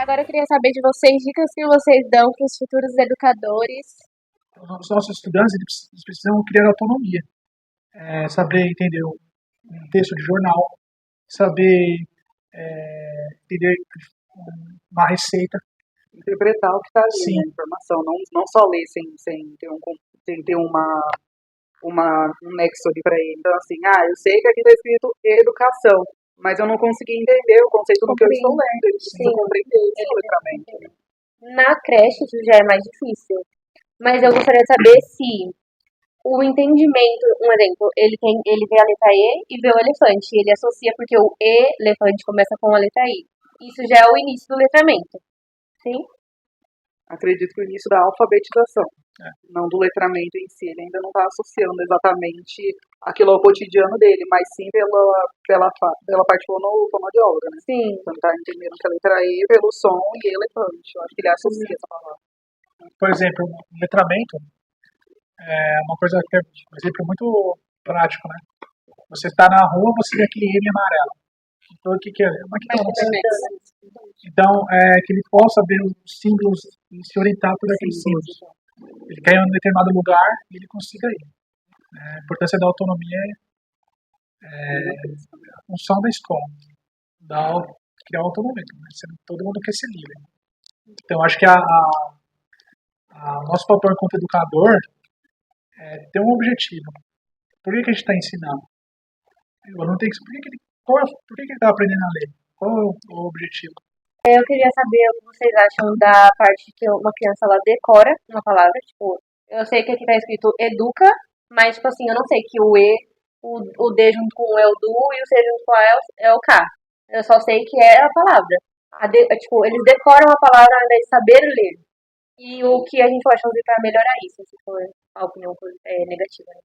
Agora eu queria saber de vocês, dicas que vocês dão para os futuros educadores. Os nossos estudantes eles precisam criar autonomia, saber entender um texto de jornal, saber entender uma receita. Interpretar o que está ali, Sim. né, a informação, não só ler sem ter um nexo ali para ele. Então, assim, eu sei que aqui está escrito educação, mas eu não consegui entender o conceito do que eu estou lendo. Ele precisa compreender isso letramento. Na creche isso já é mais difícil, mas eu gostaria de saber se o entendimento, um exemplo, ele vê a letra E e vê o elefante, ele associa porque o elefante começa com a letra I. Isso já é o início do letramento. Sim? Acredito que o início da alfabetização, não do letramento em si, ele ainda não está associando exatamente aquilo ao cotidiano dele, mas sim pela parte fonoaudióloga, né? Sim. Então ele está entendendo que a letra E pelo som e elefante. Eu acho que ele associa essa palavra. Por exemplo, o letramento é uma coisa que é um exemplo muito prático, né? Você está na rua, você vê aquele M amarelo. Então, o que é? É uma McDonald's. Então, que ele possa ver os símbolos e se orientar por aqueles símbolos. Ele quer ir em um determinado lugar e ele consiga ir. A importância da autonomia é função da escola, criar autonomia. Todo mundo quer ser livre. Então, acho que o nosso papel enquanto educador é ter um objetivo. Por que a gente está ensinando? Eu não tenho que. Por que ele está aprendendo a ler? Qual é o objetivo? Eu queria saber o que vocês acham da parte que uma criança ela decora uma palavra. Tipo, eu sei que aqui tá escrito educa, mas tipo assim, eu não sei que o E, o D junto com o é o do e o C junto com o A é o K. Eu só sei que é a palavra. Tipo, eles decoram a palavra ao invés de saber ler. E o que a gente pode fazer para melhorar isso, se for a opinião negativa. Né?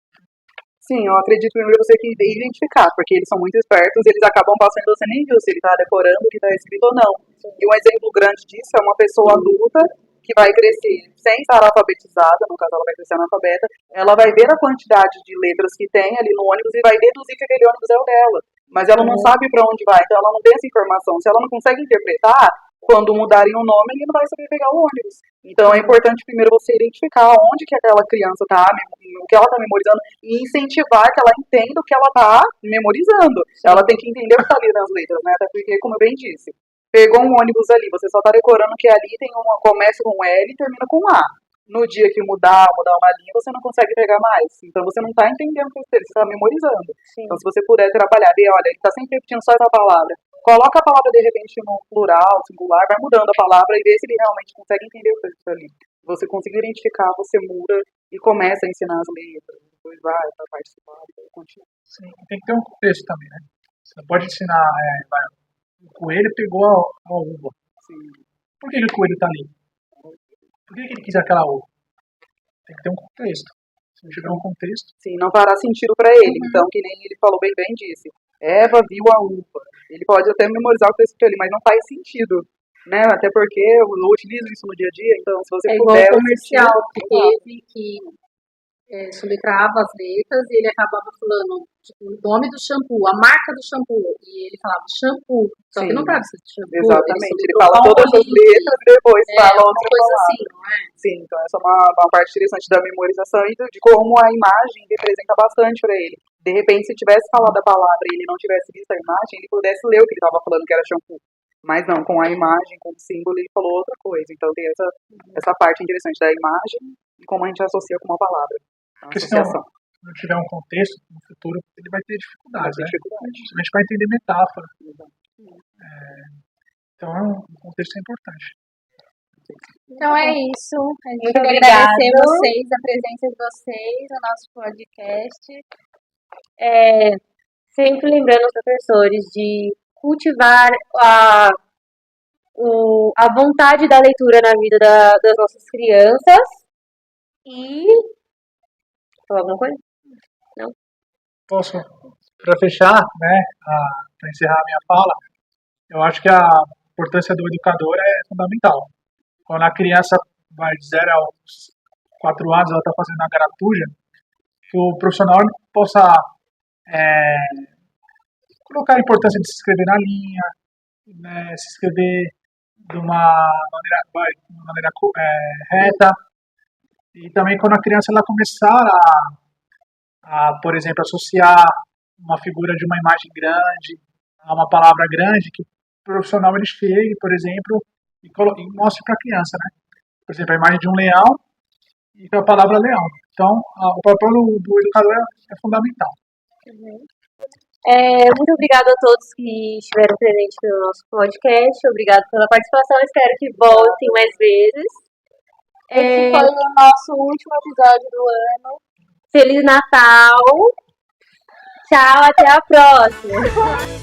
Sim, eu acredito primeiro você que identificar, porque eles são muito espertos, eles acabam passando e você nem viu se ele está decorando o que está escrito ou não. E um exemplo grande disso é uma pessoa adulta que vai crescer sem estar alfabetizada, no caso ela vai crescer analfabeta, ela vai ver a quantidade de letras que tem ali no ônibus e vai deduzir que aquele ônibus é o dela. Mas ela não sabe para onde vai, então ela não tem essa informação. Se ela não consegue interpretar, quando mudarem o nome, ele não vai saber pegar o ônibus. Então é importante primeiro você identificar onde que aquela criança está, o que ela está memorizando, e incentivar que ela entenda o que ela está memorizando. Ela tem que entender o que está ali nas letras, né? Até porque, como eu bem disse, pegou um ônibus ali, você só está decorando que ali começa com L e termina com A. No dia que mudar uma linha, você não consegue pegar mais. Então você não está entendendo o que você está memorizando. Sim. Então se você puder trabalhar, ver, olha, ele está sempre repetindo só essa palavra. Coloca a palavra de repente no plural, singular, vai mudando a palavra e vê se ele realmente consegue entender o que está ali. Você conseguir identificar, você muda e começa a ensinar as letras. Depois vai participar, depois continua. Sim, tem que ter um contexto também, né? Você não pode ensinar, o coelho pegou a uva. Sim. Por que o coelho está ali? Por que ele quis aquela uva? Tem que ter um contexto. Se não tiver um contexto... Sim, não fará sentido para ele. Então, que nem ele falou bem disse. Eva viu a uva. Ele pode até memorizar o que está escrito ali, mas não faz sentido. Né? Até porque eu utilizo isso no dia a dia, então se você puder... É igual o comercial que teve, que soletrava as letras e ele acabava falando tipo, o nome do shampoo, a marca do shampoo, e ele falava shampoo, só que não estava escrito shampoo. Exatamente, ele fala todas as letras e depois fala outra coisa assim, não é? Sim, então essa é uma parte interessante da memorização e de como a imagem representa bastante para ele. De repente, se tivesse falado a palavra e ele não tivesse visto a imagem, ele pudesse ler o que ele estava falando que era shampoo. Mas não, com a imagem, com o símbolo, ele falou outra coisa. Então tem essa parte interessante da imagem e como a gente associa com uma palavra. Porque se não tiver um contexto, no futuro ele vai ter dificuldades, né? Principalmente para entender metáfora. Então um contexto é importante. Então é isso. A gente Muito quer agradecer vocês, a presença de vocês no nosso podcast. Sempre lembrando os professores de cultivar a vontade da leitura na vida das nossas crianças e... Falar alguma coisa? Não? Posso, para fechar, né, para encerrar a minha fala, eu acho que a importância do educador é fundamental. Quando a criança vai de 0 aos 4 anos, ela está fazendo a garatuja, que o profissional possa colocar a importância de se inscrever na linha, né, se inscrever, de uma maneira reta. E também quando a criança ela começar por exemplo, associar uma figura de uma imagem grande a uma palavra grande, que o profissional ele chegue, por exemplo, e mostre para a criança, né? Por exemplo, a imagem de um leão e a palavra leão. Então, o papel do educador é fundamental. Muito obrigada a todos que estiveram presentes no nosso podcast. Obrigado pela participação. Espero que voltem mais vezes. Esse foi o nosso último episódio do ano. Feliz Natal. Tchau, até a próxima.